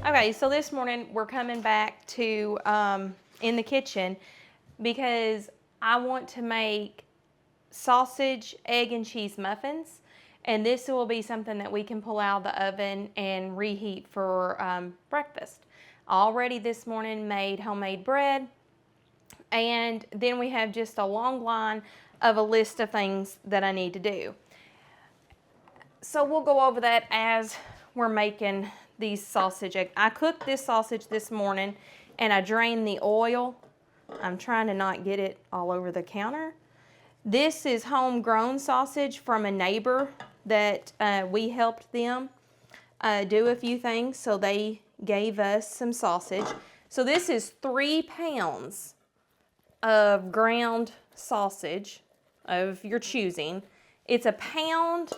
Okay, so this morning we're coming back to in the kitchen because I want to make sausage, egg, and cheese muffins, and this will be something that we can pull out of the oven and reheat for breakfast. Already this morning made homemade bread, and then we have just a long line of a list of things that I need to do. So we'll go over that as we're making these sausage eggs. I cooked this sausage this morning and I drained the oil. I'm trying to not get it all over the counter. This is homegrown sausage from a neighbor that we helped them do a few things, so they gave us some sausage. So this is 3 pounds of ground sausage of your choosing. It's a pound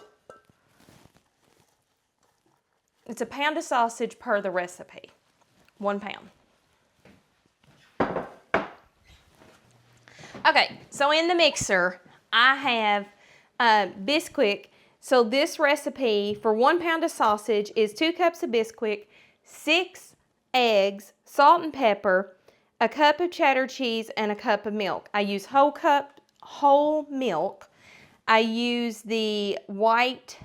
of sausage per the recipe, 1 pound. Okay, so in the mixer, I have Bisquick. So this recipe for 1 pound of sausage is 2 cups of Bisquick, 6 eggs, salt and pepper, a cup of cheddar cheese, and a cup of milk. I use whole milk. I use the white,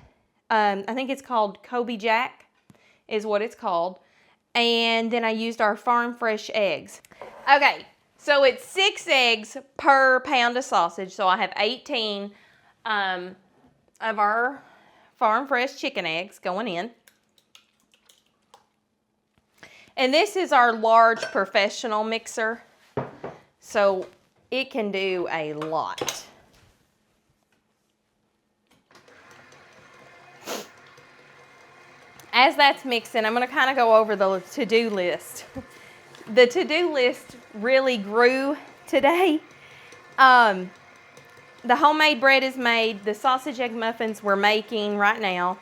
I think it's called Kobe Jack is what it's called. And then I used our farm fresh eggs. Okay, so it's 6 eggs per pound of sausage. So I have 18 of our farm fresh chicken eggs going in. And this is our large professional mixer. So it can do a lot. As that's mixing, I'm going to kind of go over the to-do list. The to-do list really grew today. The homemade bread is made. The sausage egg muffins we're making right now.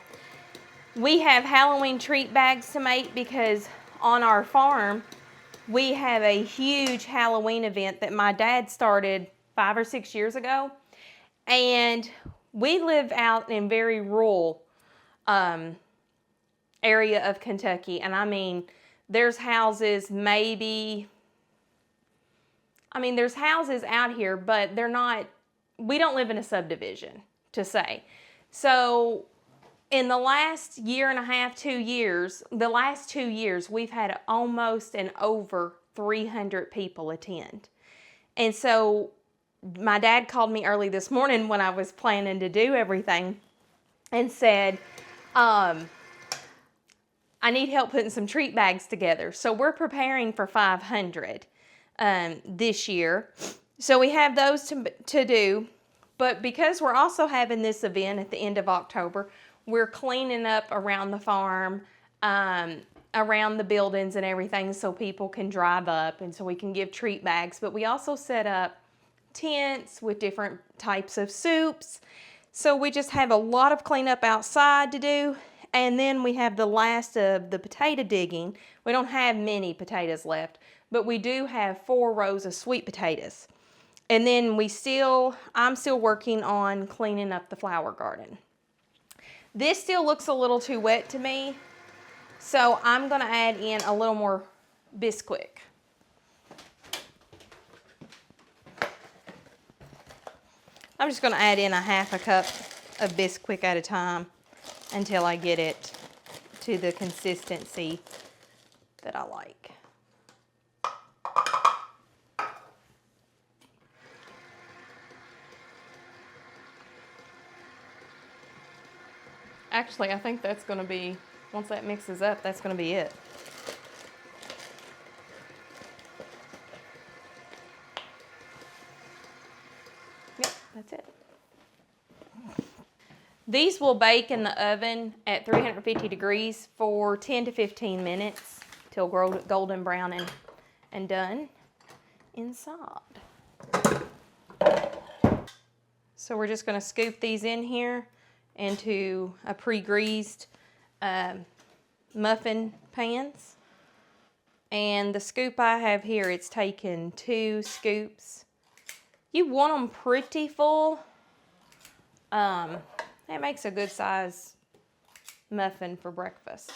We have Halloween treat bags to make because on our farm, we have a huge Halloween event that my dad started 5 or 6 years ago. And we live out in very rural area of Kentucky, and I mean there's houses there's houses out here, but we don't live in a subdivision to say. So in the last year and a half, 2 years, the last 2 years, we've had almost and over 300 people attend. And so my dad called me early this morning when I was planning to do everything and said, I need help putting some treat bags together. So we're preparing for 500 this year. So we have those to do. But because we're also having this event at the end of October, we're cleaning up around the farm, around the buildings and everything so people can drive up and so we can give treat bags. But we also set up tents with different types of soups. So we just have a lot of cleanup outside to do. And then we have the last of the potato digging. We don't have many potatoes left, but we do have 4 rows of sweet potatoes. And then I'm still working on cleaning up the flower garden. This still looks a little too wet to me, so I'm gonna add in a little more Bisquick. I'm just gonna add in a half a cup of Bisquick at a time until I get it to the consistency that I like. Actually, I think that's going to be, once that mixes up, that's going to be it. Yep, that's it. These will bake in the oven at 350 degrees for 10 to 15 minutes till golden brown and done inside. So we're just going to scoop these in here into a pre-greased muffin pans And the scoop I have here, it's taken 2 scoops. You want them pretty full. That makes a good size muffin for breakfast.